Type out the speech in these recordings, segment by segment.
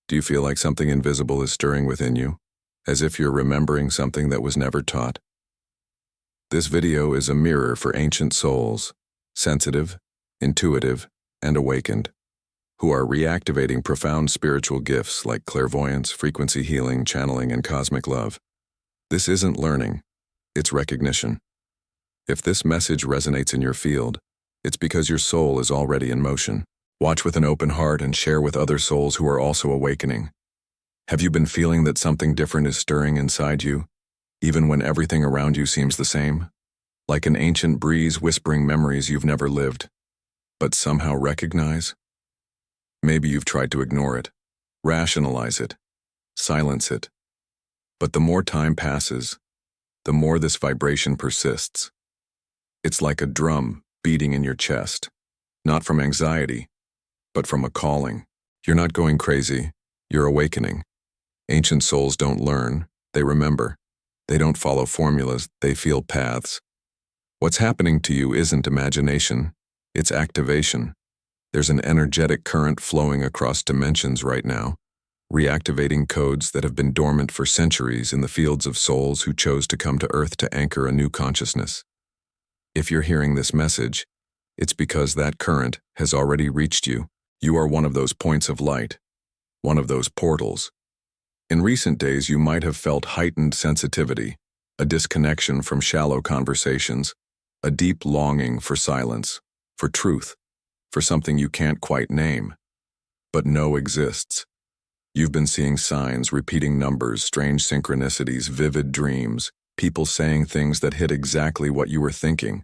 Do you feel like something invisible is stirring within you, as if you're remembering something that was never taught? This video is a mirror for ancient souls, sensitive, intuitive, and awakened, who are reactivating profound spiritual gifts like clairvoyance, frequency healing, channeling, and cosmic love. This isn't learning, it's recognition. If this message resonates in your field, it's because your soul is already in motion. Watch with an open heart and share with other souls who are also awakening. Have you been feeling that something different is stirring inside you, even when everything around you seems the same? Like an ancient breeze whispering memories you've never lived, but somehow recognize? Maybe you've tried to ignore it, rationalize it, silence it. But the more time passes, the more this vibration persists. It's like a drum beating in your chest, not from anxiety, but from a calling. You're not going crazy, you're awakening. Ancient souls don't learn, they remember. They don't follow formulas, they feel paths. What's happening to you isn't imagination, it's activation. There's an energetic current flowing across dimensions right now, reactivating codes that have been dormant for centuries in the fields of souls who chose to come to Earth to anchor a new consciousness. If you're hearing this message, it's because that current has already reached you. You are one of those points of light, one of those portals. In recent days, you might have felt heightened sensitivity, a disconnection from shallow conversations, a deep longing for silence, for truth, for something you can't quite name, but know exists. You've been seeing signs, repeating numbers, strange synchronicities, vivid dreams, people saying things that hit exactly what you were thinking.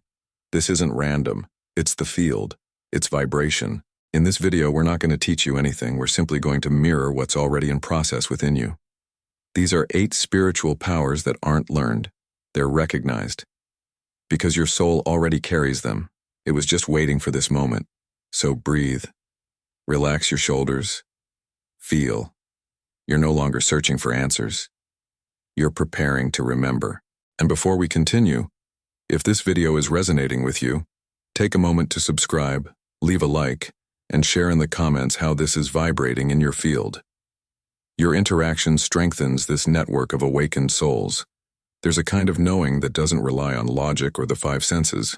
This isn't random, it's the field, it's vibration. In this video, we're not going to teach you anything, we're simply going to mirror what's already in process within you. These are 8 spiritual powers that aren't learned, they're recognized. Because your soul already carries them, it was just waiting for this moment. So breathe, relax your shoulders, feel. You're no longer searching for answers. You're preparing to remember. And before we continue, if this video is resonating with you, take a moment to subscribe, leave a like, and share in the comments how this is vibrating in your field. Your interaction strengthens this network of awakened souls. There's a kind of knowing that doesn't rely on logic or the 5 senses,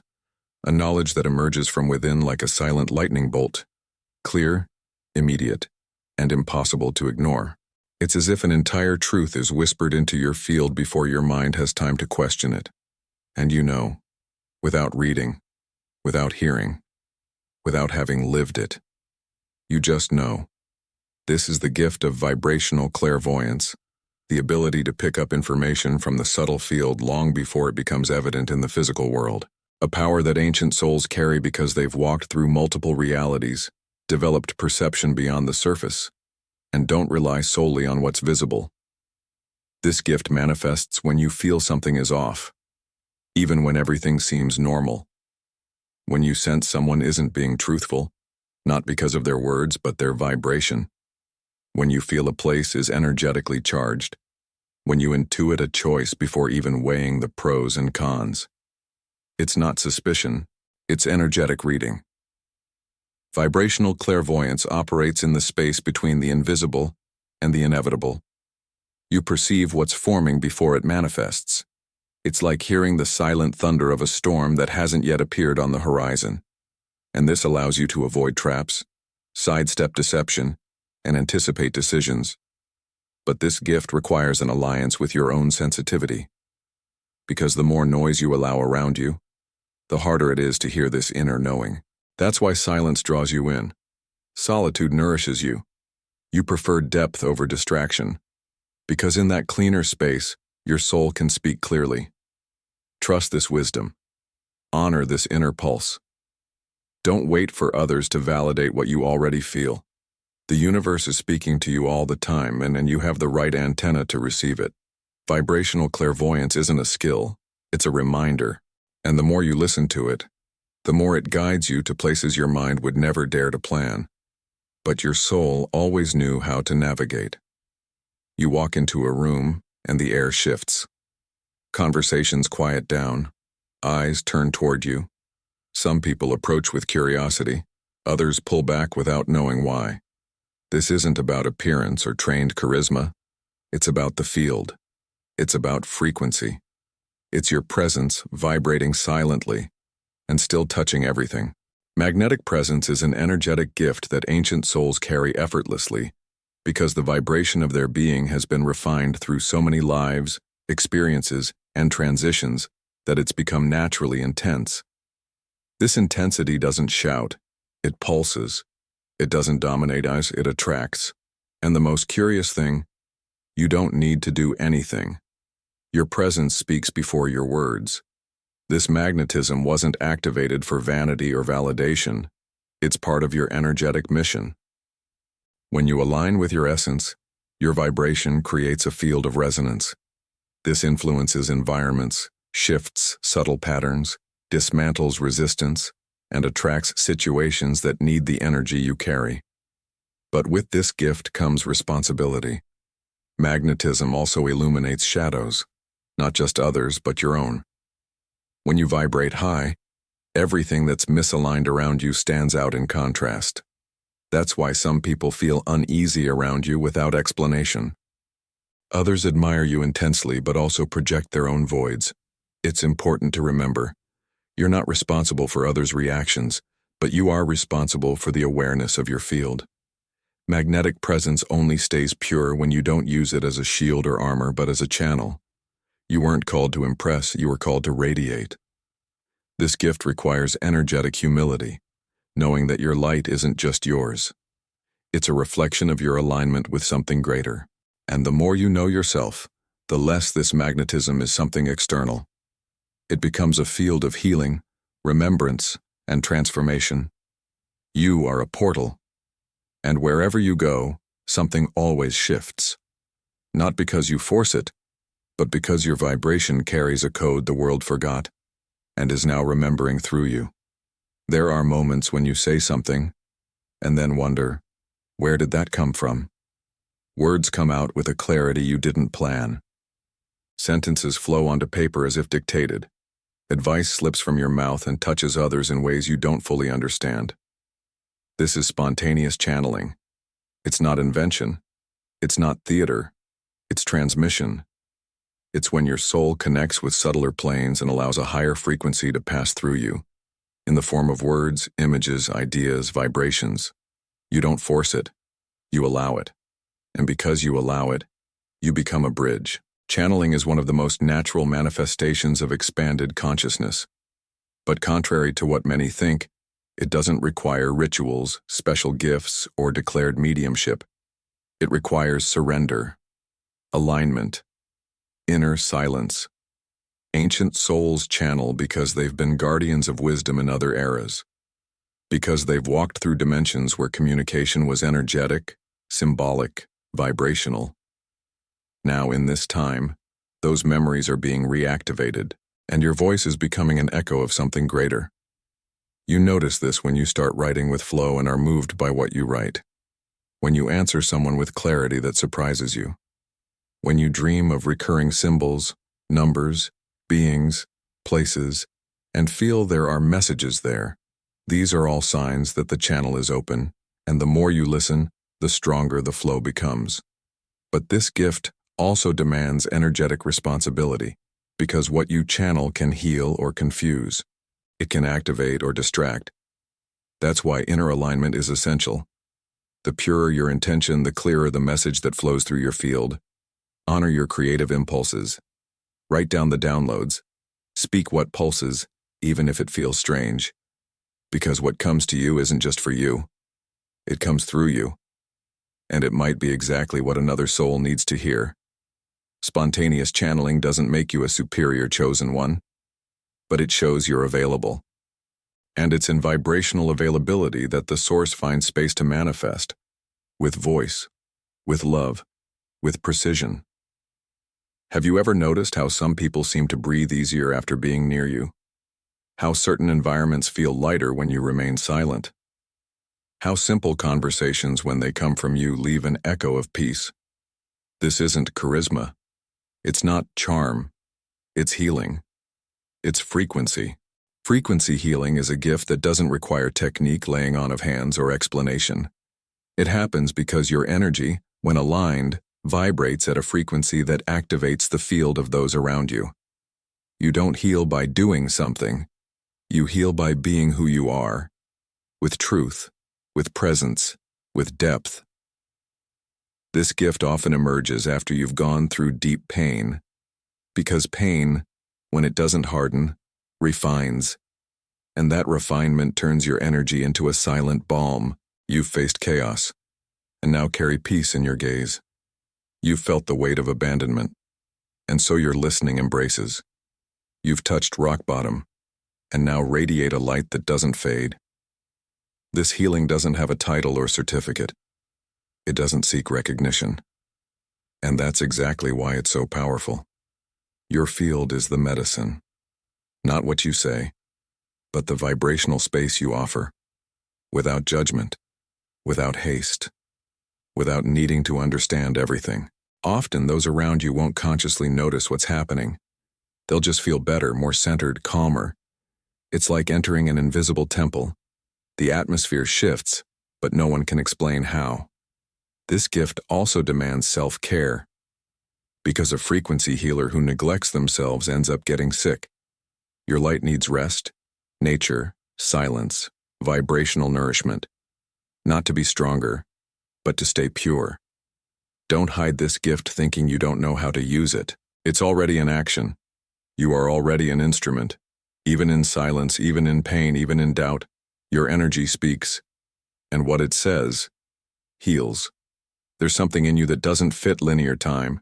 a knowledge that emerges from within like a silent lightning bolt, clear, immediate, and impossible to ignore. It's as if an entire truth is whispered into your field before your mind has time to question it. And you know, without reading, without hearing, without having lived it. You just know. This is the gift of vibrational clairvoyance, the ability to pick up information from the subtle field long before it becomes evident in the physical world. A power that ancient souls carry because they've walked through multiple realities, developed perception beyond the surface, and don't rely solely on what's visible. This gift manifests when you feel something is off, even when everything seems normal. When you sense someone isn't being truthful, not because of their words but their vibration. When you feel a place is energetically charged. When you intuit a choice before even weighing the pros and cons. It's not suspicion, it's energetic reading. Vibrational clairvoyance operates in the space between the invisible and the inevitable. You perceive what's forming before it manifests. It's like hearing the silent thunder of a storm that hasn't yet appeared on the horizon. And this allows you to avoid traps, sidestep deception, and anticipate decisions. But this gift requires an alliance with your own sensitivity. Because the more noise you allow around you, the harder it is to hear this inner knowing. That's why silence draws you in. Solitude nourishes you. You prefer depth over distraction. Because in that cleaner space, your soul can speak clearly. Trust this wisdom. Honor this inner pulse. Don't wait for others to validate what you already feel. The universe is speaking to you all the time, and you have the right antenna to receive it. Vibrational clairvoyance isn't a skill, it's a reminder. And the more you listen to it, the more it guides you to places your mind would never dare to plan. But your soul always knew how to navigate. You walk into a room, and the air shifts. Conversations quiet down, eyes turn toward you. Some people approach with curiosity, others pull back without knowing why. This isn't about appearance or trained charisma. It's about the field. It's about frequency. It's your presence vibrating silently and still touching everything. Magnetic presence is an energetic gift that ancient souls carry effortlessly because the vibration of their being has been refined through so many lives, experiences, and transitions that it's become naturally intense. This intensity doesn't shout, it pulses. It doesn't dominate us, it attracts. And the most curious thing, you don't need to do anything. Your presence speaks before your words. This magnetism wasn't activated for vanity or validation. It's part of your energetic mission. When you align with your essence, your vibration creates a field of resonance. This influences environments, shifts subtle patterns, dismantles resistance, and attracts situations that need the energy you carry. But with this gift comes responsibility. Magnetism also illuminates shadows, not just others, but your own. When you vibrate high, everything that's misaligned around you stands out in contrast. That's why some people feel uneasy around you without explanation. Others admire you intensely but also project their own voids. It's important to remember, you're not responsible for others' reactions, but you are responsible for the awareness of your field. Magnetic presence only stays pure when you don't use it as a shield or armor, but as a channel. You weren't called to impress, you were called to radiate. This gift requires energetic humility, knowing that your light isn't just yours. It's a reflection of your alignment with something greater. And the more you know yourself, the less this magnetism is something external. It becomes a field of healing, remembrance, and transformation. You are a portal. And wherever you go, something always shifts. Not because you force it, but because your vibration carries a code the world forgot and is now remembering through you. There are moments when you say something and then wonder, where did that come from? Words come out with a clarity you didn't plan. Sentences flow onto paper as if dictated. Advice slips from your mouth and touches others in ways you don't fully understand. This is spontaneous channeling. It's not invention. It's not theater. It's transmission. It's when your soul connects with subtler planes and allows a higher frequency to pass through you, in the form of words, images, ideas, vibrations. You don't force it. You allow it. And because you allow it, you become a bridge. Channeling is one of the most natural manifestations of expanded consciousness. But contrary to what many think, it doesn't require rituals, special gifts, or declared mediumship. It requires surrender, alignment, inner silence. Ancient souls channel because they've been guardians of wisdom in other eras, because they've walked through dimensions where communication was energetic, symbolic, vibrational. Now, in this time, those memories are being reactivated, and your voice is becoming an echo of something greater. You notice this when you start writing with flow and are moved by what you write. When you answer someone with clarity that surprises you. When you dream of recurring symbols, numbers, beings, places, and feel there are messages there. These are all signs that the channel is open, and the more you listen, the stronger the flow becomes. But this gift also demands energetic responsibility, because what you channel can heal or confuse. It can activate or distract. That's why inner alignment is essential. The purer your intention, the clearer the message that flows through your field. Honor your creative impulses. Write down the downloads. Speak what pulses, even if it feels strange. Because what comes to you isn't just for you. It comes through you. And it might be exactly what another soul needs to hear. Spontaneous channeling doesn't make you a superior chosen one, but it shows you're available. And it's in vibrational availability that the source finds space to manifest, with voice, with love, with precision. Have you ever noticed how some people seem to breathe easier after being near you? How certain environments feel lighter when you remain silent? How simple conversations, when they come from you, leave an echo of peace? This isn't charisma. It's not charm. It's healing. It's frequency. Frequency healing is a gift that doesn't require technique, laying on of hands, or explanation. It happens because your energy, when aligned, vibrates at a frequency that activates the field of those around you. You don't heal by doing something. You heal by being who you are, with truth, with presence, with depth. This gift often emerges after you've gone through deep pain, because pain, when it doesn't harden, refines, and that refinement turns your energy into a silent balm. You've faced chaos, and now carry peace in your gaze. You've felt the weight of abandonment, and so your listening embraces. You've touched rock bottom, and now radiate a light that doesn't fade. This healing doesn't have a title or certificate. It doesn't seek recognition. And that's exactly why it's so powerful. Your field is the medicine. Not what you say, but the vibrational space you offer. Without judgment, without haste, without needing to understand everything. Often those around you won't consciously notice what's happening. They'll just feel better, more centered, calmer. It's like entering an invisible temple. The atmosphere shifts, but no one can explain how. This gift also demands self-care, because a frequency healer who neglects themselves ends up getting sick. Your light needs rest, nature, silence, vibrational nourishment. Not to be stronger, but to stay pure. Don't hide this gift thinking you don't know how to use it. It's already in action. You are already an instrument. Even in silence, even in pain, even in doubt, your energy speaks. And what it says heals. There's something in you that doesn't fit linear time.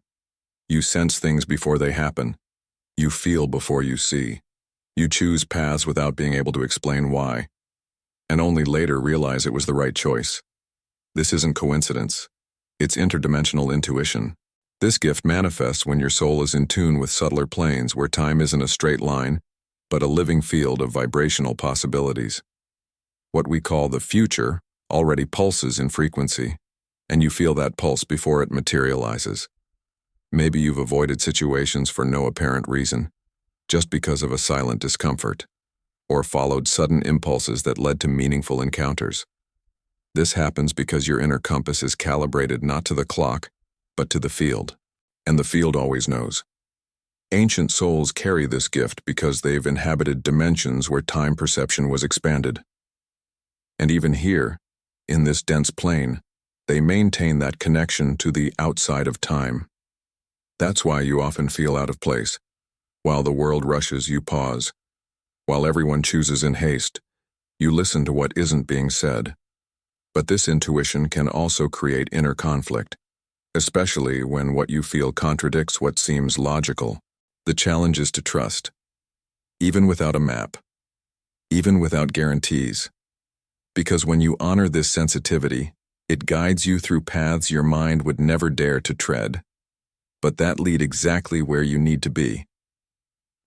You sense things before they happen. You feel before you see. You choose paths without being able to explain why, and only later realize it was the right choice. This isn't coincidence. It's interdimensional intuition. This gift manifests when your soul is in tune with subtler planes where time isn't a straight line, but a living field of vibrational possibilities. What we call the future already pulses in frequency, and you feel that pulse before it materializes. Maybe you've avoided situations for no apparent reason, just because of a silent discomfort, or followed sudden impulses that led to meaningful encounters. This happens because your inner compass is calibrated not to the clock, but to the field, and the field always knows. Ancient souls carry this gift because they've inhabited dimensions where time perception was expanded. And even here, in this dense plane, they maintain that connection to the outside of time. That's why you often feel out of place. While the world rushes, you pause. While everyone chooses in haste, you listen to what isn't being said. But this intuition can also create inner conflict, especially when what you feel contradicts what seems logical. The challenge is to trust, even without a map, even without guarantees. Because when you honor this sensitivity, it guides you through paths your mind would never dare to tread, but that lead exactly where you need to be.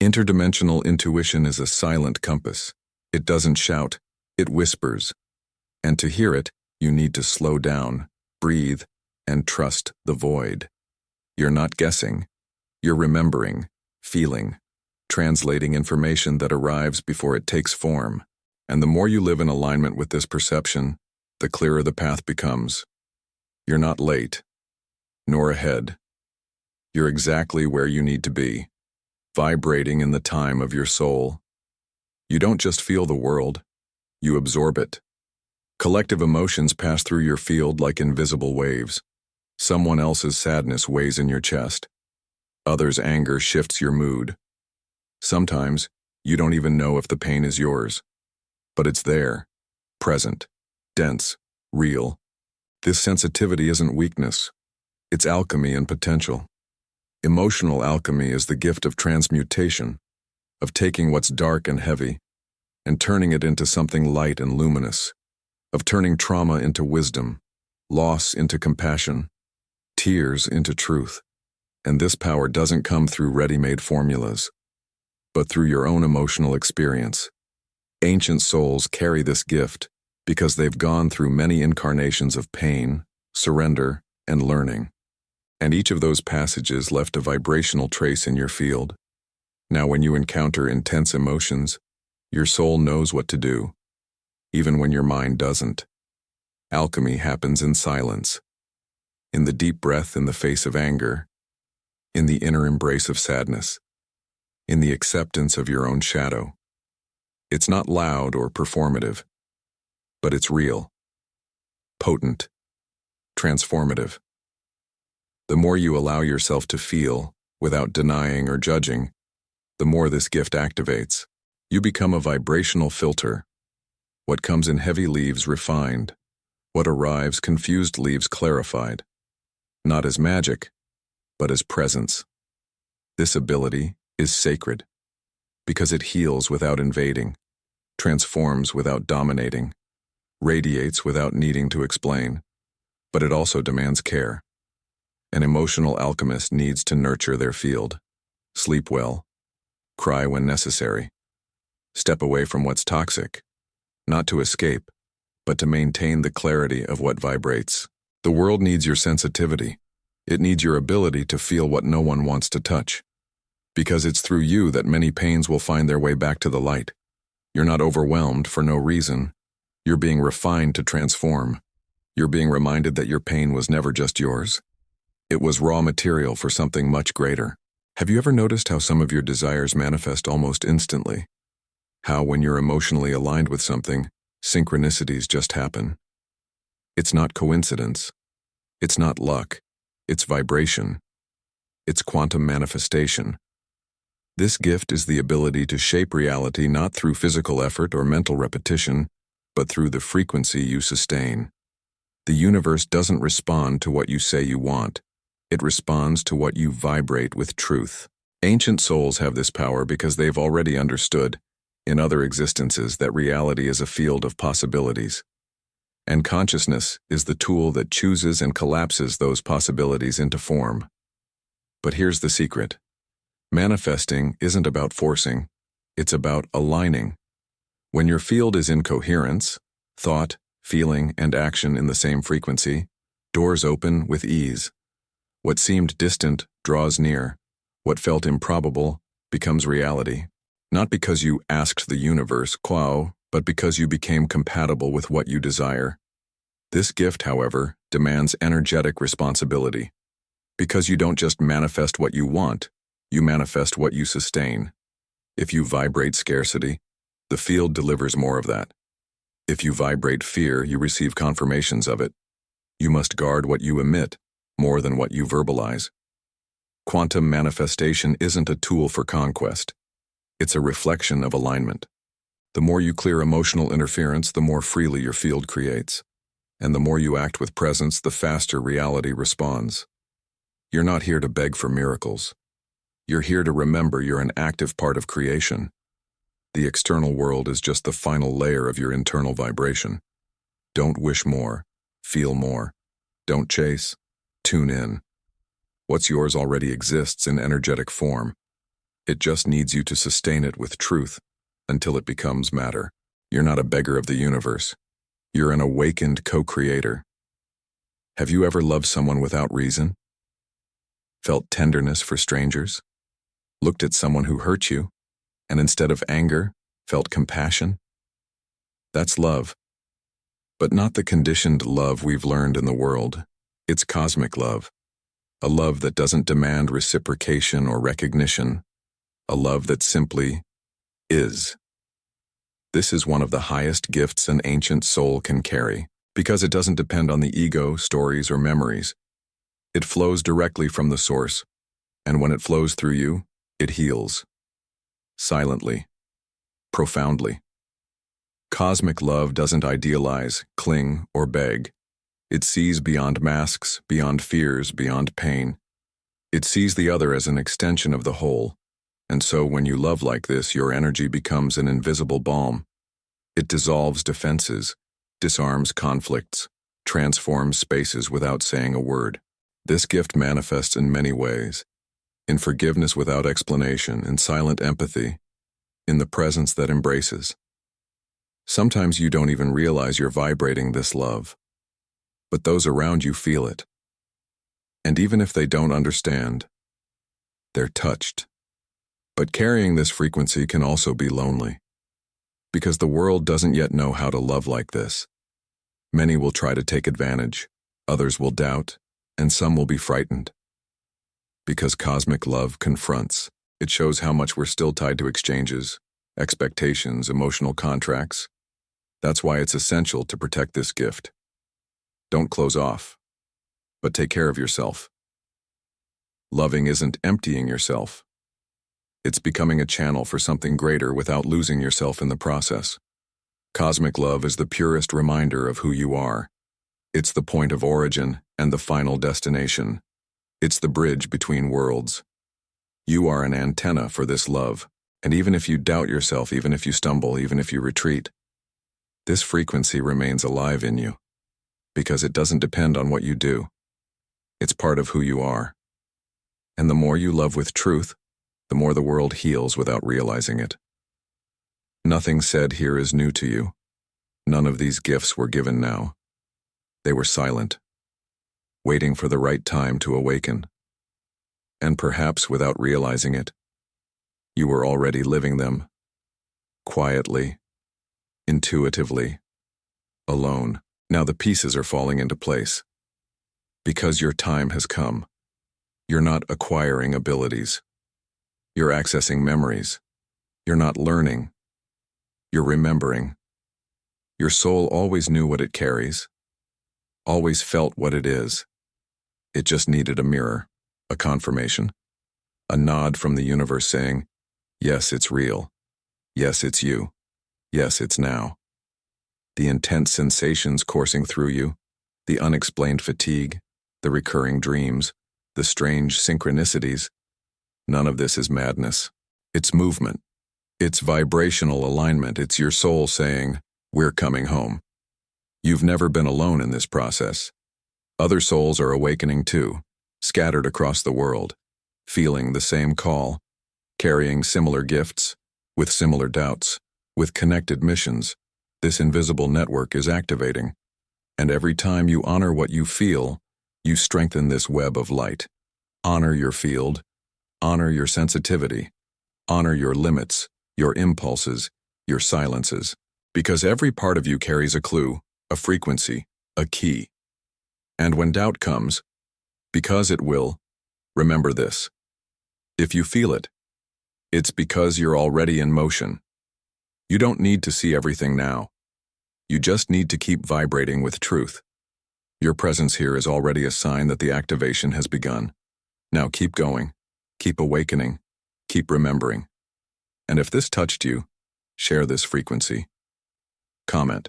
Interdimensional intuition is a silent compass. It doesn't shout, it whispers. And to hear it, you need to slow down, breathe, and trust the void. You're not guessing. You're remembering, feeling, translating information that arrives before it takes form. And the more you live in alignment with this perception, the clearer the path becomes. You're not late, nor ahead. You're exactly where you need to be, vibrating in the time of your soul. You don't just feel the world, you absorb it. Collective emotions pass through your field like invisible waves. Someone else's sadness weighs in your chest. Others' anger shifts your mood. Sometimes, you don't even know if the pain is yours. But it's there, present, dense, real. This sensitivity isn't weakness. It's alchemy and potential. Emotional alchemy is the gift of transmutation, of taking what's dark and heavy and turning it into something light and luminous, of turning trauma into wisdom, loss into compassion, tears into truth. And this power doesn't come through ready-made formulas, but through your own emotional experience. Ancient souls carry this gift because they've gone through many incarnations of pain, surrender, and learning. And each of those passages left a vibrational trace in your field. Now when you encounter intense emotions, your soul knows what to do, even when your mind doesn't. Alchemy happens in silence, in the deep breath in the face of anger, in the inner embrace of sadness, in the acceptance of your own shadow. It's not loud or performative, but it's real, potent, transformative. The more you allow yourself to feel, without denying or judging, the more this gift activates. You become a vibrational filter. What comes in heavy leaves refined, what arrives confused leaves clarified. Not as magic, but as presence. This ability is sacred, because it heals without invading, transforms without dominating, radiates without needing to explain, but it also demands care. An emotional alchemist needs to nurture their field, sleep well, cry when necessary, step away from what's toxic, not to escape, but to maintain the clarity of what vibrates. The world needs your sensitivity. It needs your ability to feel what no one wants to touch, because it's through you that many pains will find their way back to the light. You're not overwhelmed for no reason. You're being refined to transform. You're being reminded that your pain was never just yours. It was raw material for something much greater. Have you ever noticed how some of your desires manifest almost instantly? How, when you're emotionally aligned with something, synchronicities just happen. It's not coincidence. It's not luck. It's vibration. It's quantum manifestation. This gift is the ability to shape reality not through physical effort or mental repetition, but through the frequency you sustain. The universe doesn't respond to what you say you want. It responds to what you vibrate with truth. Ancient souls have this power because they've already understood, in other existences, that reality is a field of possibilities. And consciousness is the tool that chooses and collapses those possibilities into form. But here's the secret. Manifesting isn't about forcing, it's about aligning. When your field is in coherence, thought, feeling, and action in the same frequency, doors open with ease. What seemed distant draws near. What felt improbable becomes reality. Not because you asked the universe, quo, but because you became compatible with what you desire. This gift, however, demands energetic responsibility. Because you don't just manifest what you want, you manifest what you sustain. If you vibrate scarcity, the field delivers more of that. If you vibrate fear, you receive confirmations of it. You must guard what you emit, more than what you verbalize. Quantum manifestation isn't a tool for conquest. It's a reflection of alignment. The more you clear emotional interference, the more freely your field creates. And the more you act with presence, the faster reality responds. You're not here to beg for miracles. You're here to remember you're an active part of creation. The external world is just the final layer of your internal vibration. Don't wish more, feel more. Don't chase, tune in. What's yours already exists in energetic form. It just needs you to sustain it with truth until it becomes matter. You're not a beggar of the universe. You're an awakened co-creator. Have you ever loved someone without reason? Felt tenderness for strangers? Looked at someone who hurt you, and instead of anger, felt compassion? That's love. But not the conditioned love we've learned in the world. It's cosmic love. A love that doesn't demand reciprocation or recognition. A love that simply is. This is one of the highest gifts an ancient soul can carry, because it doesn't depend on the ego, stories, or memories. It flows directly from the source, and when it flows through you, it heals. Silently. Profoundly. Cosmic love doesn't idealize, cling, or beg. It sees beyond masks, beyond fears, beyond pain. It sees the other as an extension of the whole. And so when you love like this, your energy becomes an invisible balm. It dissolves defenses, disarms conflicts, transforms spaces without saying a word. This gift manifests in many ways. In forgiveness without explanation, in silent empathy, in the presence that embraces. Sometimes you don't even realize you're vibrating this love, but those around you feel it. And even if they don't understand, they're touched. But carrying this frequency can also be lonely, because the world doesn't yet know how to love like this. Many will try to take advantage, others will doubt, and some will be frightened. Because cosmic love confronts. It shows how much we're still tied to exchanges, expectations, emotional contracts. That's why it's essential to protect this gift. Don't close off, but take care of yourself. Loving isn't emptying yourself. It's becoming a channel for something greater without losing yourself in the process. Cosmic love is the purest reminder of who you are. It's the point of origin and the final destination. It's the bridge between worlds. You are an antenna for this love, and even if you doubt yourself, even if you stumble, even if you retreat, this frequency remains alive in you, because it doesn't depend on what you do. It's part of who you are. And the more you love with truth, the more the world heals without realizing it. Nothing said here is new to you. None of these gifts were given now. They were silent, waiting for the right time to awaken. And perhaps without realizing it, you were already living them, quietly, intuitively, alone. Now the pieces are falling into place. Because your time has come. You're not acquiring abilities. You're accessing memories. You're not learning. You're remembering. Your soul always knew what it carries, always felt what it is. It just needed a mirror, a confirmation, a nod from the universe saying, yes, it's real. Yes, it's you. Yes, it's now. The intense sensations coursing through you, the unexplained fatigue, the recurring dreams, the strange synchronicities, none of this is madness. It's movement. It's vibrational alignment. It's your soul saying, we're coming home. You've never been alone in this process. Other souls are awakening too, scattered across the world, feeling the same call, carrying similar gifts, with similar doubts, with connected missions. This invisible network is activating. And every time you honor what you feel, you strengthen this web of light. Honor your field. Honor your sensitivity. Honor your limits, your impulses, your silences. Because every part of you carries a clue, a frequency, a key. And when doubt comes, because it will, remember this. If you feel it, it's because you're already in motion. You don't need to see everything now. You just need to keep vibrating with truth. Your presence here is already a sign that the activation has begun. Now keep going, keep awakening, keep remembering. And if this touched you, share this frequency. Comment.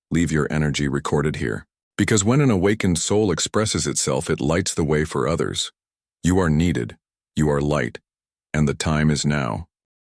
Leave your energy recorded here. Because when an awakened soul expresses itself, it lights the way for others. You are needed, you are light, and the time is now.